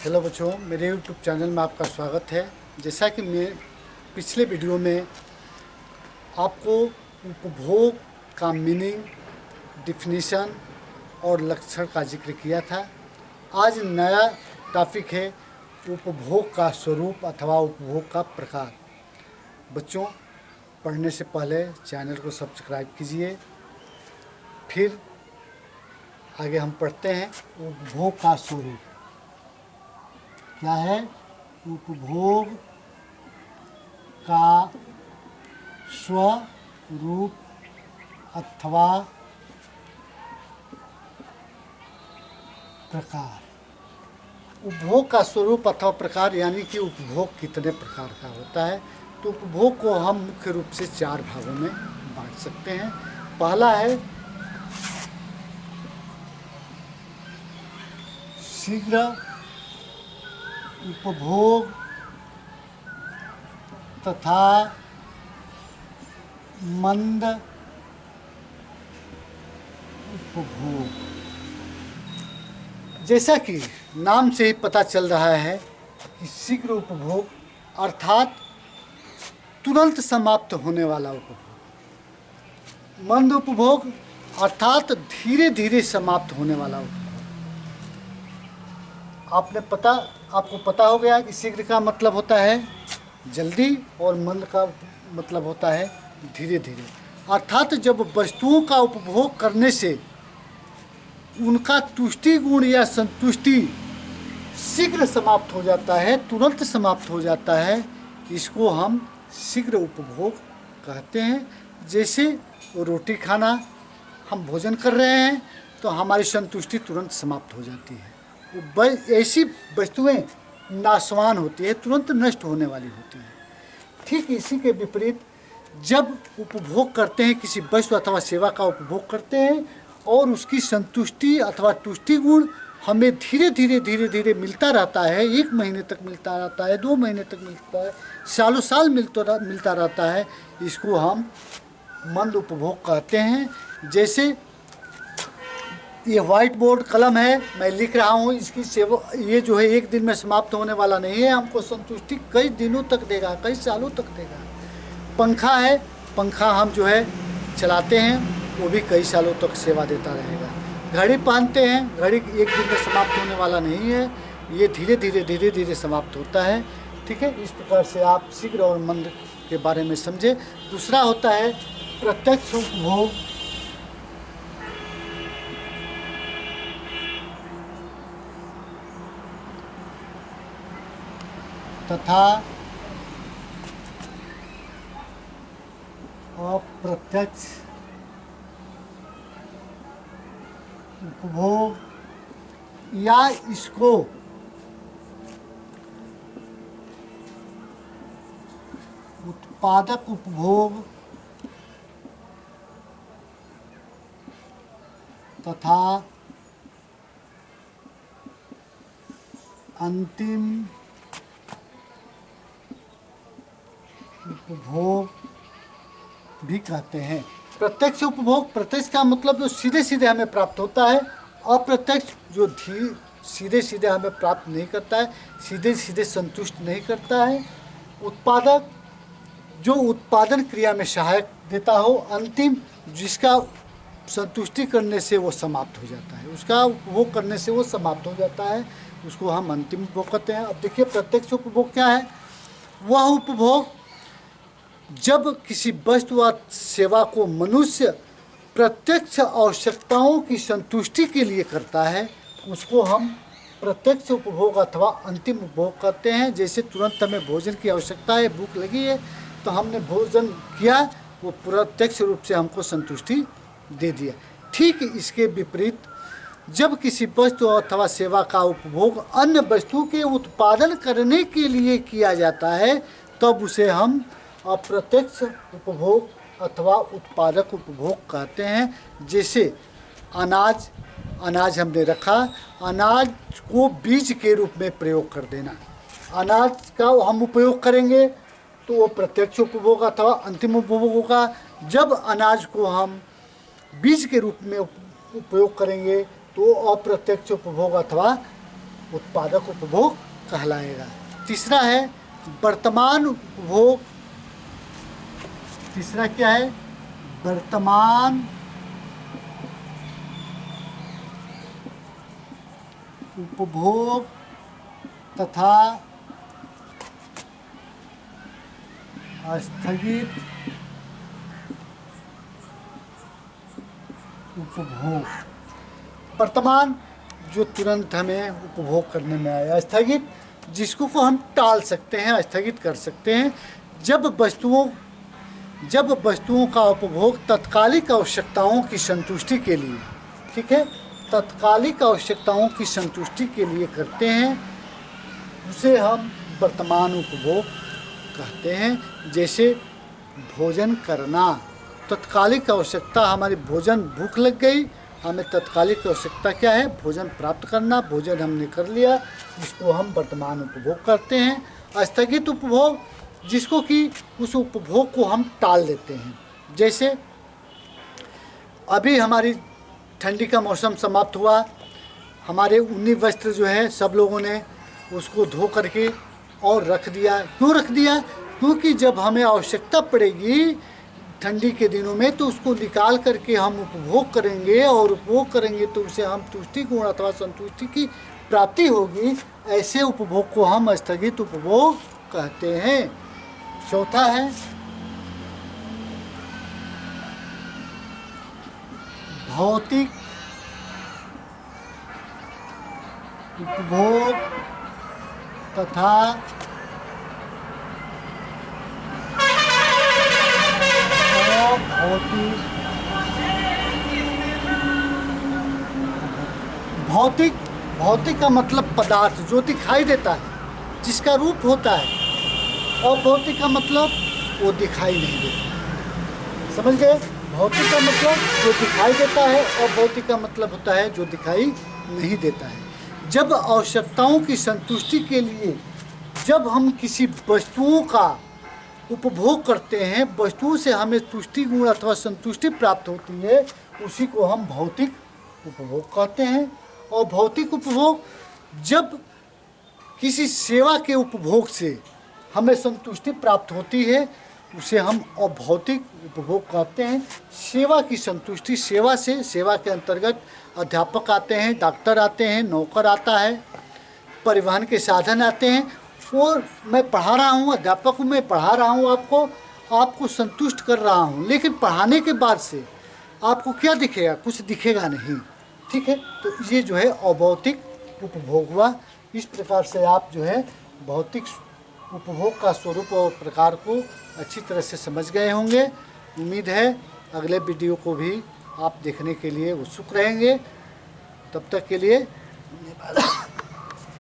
Hello बच्चों, मेरे YouTube channel में आपका स्वागत है। जैसा कि मैं पिछले वीडियो में आपको उपभोग का मीनिंग, डिफिनीशन और लक्षण का जिक्र किया था। आज नया टॉपिक है उपभोग का स्वरूप अथवा उपभोग का प्रकार। बच्चों, पढ़ने से पहले चैनल को सब्सक्राइब कीजिए। फिर आगे हम पढ़ते हैं। उपभोग का स्वरूप क्या है? उपभोग का स्वरूप अथवा प्रकार। उपभोग का स्वरूप अथवा प्रकार यानी कि उपभोग कितने प्रकार का होता है। तो उपभोग को हम मुख्य रूप से 4 भागों में बांट सकते हैं। पहला है शीघ्र उपभोग तथा मंद उपभोग। जैसा कि नाम से ही पता चल रहा है कि शीघ्र उपभोग अर्थात तुरंत समाप्त होने वाला उपभोग, मंद उपभोग अर्थात धीरे धीरे समाप्त होने वाला उपभोग। आपको पता हो गया कि शीघ्र का मतलब होता है जल्दी और मंद का मतलब होता है धीरे धीरे। अर्थात जब वस्तुओं का उपभोग करने से उनका तुष्टि गुण या संतुष्टि शीघ्र समाप्त हो जाता है, तुरंत समाप्त हो जाता है, इसको हम शीघ्र उपभोग कहते हैं। जैसे रोटी खाना, हम भोजन कर रहे हैं तो हमारी संतुष्टि तुरंत समाप्त हो जाती है। ऐसी वस्तुएं नाशवान होती है, तुरंत नष्ट होने वाली होती है। ठीक इसी के विपरीत जब उपभोग करते हैं, किसी वस्तु अथवा सेवा का उपभोग करते हैं और उसकी संतुष्टि अथवा तुष्टि गुण हमें धीरे धीरे मिलता रहता है, 1 महीने तक मिलता रहता है, 2 महीने तक मिलता है, सालों साल मिलता रहता है, इसको हम मंद उपभोग कहते हैं। जैसे ये व्हाइट बोर्ड कलम है, मैं लिख रहा हूँ, इसकी सेवा ये जो है 1 दिन में समाप्त होने वाला नहीं है, हमको संतुष्टि कई दिनों तक देगा, कई सालों तक देगा। पंखा है, पंखा हम जो है चलाते हैं, वो भी कई सालों तक सेवा देता रहेगा। घड़ी पहनते हैं, घड़ी 1 दिन में समाप्त होने वाला नहीं है, ये धीरे धीरे समाप्त होता है। ठीक है, इस प्रकार से आप शीघ्र और मंद के बारे में समझे। दूसरा होता है प्रत्यक्ष उपभोग तथा अप्रत्यक्ष उपभोग, या इसको उत्पादक उपभोग तथा अंतिम उपभोग भी कहते हैं। प्रत्यक्ष उपभोग, प्रत्यक्ष का मतलब जो सीधे हमें प्राप्त होता है, अप्रत्यक्ष जो सीधे हमें प्राप्त नहीं करता है, सीधे संतुष्ट नहीं करता है। उत्पादक जो उत्पादन क्रिया में सहायक देता हो, अंतिम जिसका संतुष्टि करने से वो समाप्त हो जाता है, उसका उपभोग करने से वो समाप्त हो जाता है, उसको हम अंतिम उपभोग कहते हैं। अब देखिए प्रत्यक्ष उपभोग क्या है? वह उपभोग जब किसी वस्तु व सेवा को मनुष्य प्रत्यक्ष आवश्यकताओं की संतुष्टि के लिए करता है, उसको हम प्रत्यक्ष उपभोग अथवा अंतिम उपभोग कहते हैं। जैसे तुरंत हमें भोजन की आवश्यकता है, भूख लगी है, तो हमने भोजन किया, वो प्रत्यक्ष रूप से हमको संतुष्टि दे दिया। ठीक इसके विपरीत जब किसी वस्तु अथवा सेवा का उपभोग अन्य वस्तु के उत्पादन करने के लिए किया जाता है, तब उसे हम अप्रत्यक्ष उपभोग अथवा उत्पादक उपभोग कहते हैं। जैसे अनाज हमने रखा, अनाज को बीज के रूप में प्रयोग कर देना, अनाज का हम उपयोग करेंगे तो वो प्रत्यक्ष उपभोग अथवा अंतिम उपभोग होगा। जब अनाज को हम बीज के रूप में उपयोग करेंगे तो अप्रत्यक्ष उपभोग अथवा उत्पादक उपभोग कहलाएगा। तीसरा है वर्तमान उपभोग। तीसरा क्या है? वर्तमान उपभोग तथा स्थगित उपभोग। वर्तमान जो तुरंत हमें उपभोग करने में आया, स्थगित जिसको को हम टाल सकते हैं, स्थगित कर सकते हैं। जब वस्तुओं का उपभोग तत्कालिक आवश्यकताओं की संतुष्टि के लिए, ठीक है, तत्कालिक आवश्यकताओं की संतुष्टि के लिए करते हैं, उसे हम वर्तमान उपभोग कहते हैं। जैसे भोजन करना, तत्कालिक आवश्यकता हमारी भोजन, भूख लग गई, हमें तत्कालिक आवश्यकता क्या है? भोजन प्राप्त करना। भोजन हमने कर लिया, इसको हम वर्तमान उपभोग करते हैं। स्थगित उपभोग जिसको कि उस उपभोग को हम टाल देते हैं। जैसे अभी हमारी ठंडी का मौसम समाप्त हुआ, हमारे ऊनी वस्त्र जो है सब लोगों ने उसको धो करके और रख दिया। क्यों रख दिया? क्योंकि जब हमें आवश्यकता पड़ेगी ठंडी के दिनों में तो उसको निकाल करके हम उपभोग करेंगे, और उपभोग करेंगे तो उसे हम तुष्टि गुण अथवा संतुष्टि की प्राप्ति होगी। ऐसे उपभोग को हम स्थगित उपभोग कहते हैं। चौथा है भौतिक उपभोग तथा भौतिक का मतलब पदार्थ जो दिखाई देता है, जिसका रूप होता है, और भौतिक का मतलब वो दिखाई नहीं देता। समझ गए? भौतिक का मतलब जो दिखाई देता है, और भौतिक का मतलब होता है जो दिखाई नहीं देता है। जब आवश्यकताओं की संतुष्टि के लिए जब हम किसी वस्तुओं का उपभोग करते हैं, वस्तुओं से हमें तुष्टि गुण अथवा संतुष्टि प्राप्त होती है, उसी को हम भौतिक उपभोग कहते हैं। और भौतिक उपभोग जब किसी सेवा के उपभोग से हमें संतुष्टि प्राप्त होती है, उसे हम अभौतिक उपभोग कहते हैं। सेवा की संतुष्टि, सेवा के अंतर्गत अध्यापक आते हैं, डॉक्टर आते हैं, नौकर आता है, परिवहन के साधन आते हैं, और मैं पढ़ा रहा हूँ, अध्यापक हूँ, मैं पढ़ा रहा हूँ, आपको संतुष्ट कर रहा हूँ, लेकिन पढ़ाने के बाद से आपको क्या दिखेगा? कुछ दिखेगा नहीं। ठीक है, तो ये जो है अभौतिक उपभोग हुआ। इस प्रकार से आप जो है भौतिक उपभोग का स्वरूप और प्रकार को अच्छी तरह से समझ गए होंगे। उम्मीद है अगले वीडियो को भी आप देखने के लिए उत्सुक रहेंगे। तब तक के लिए धन्यवाद।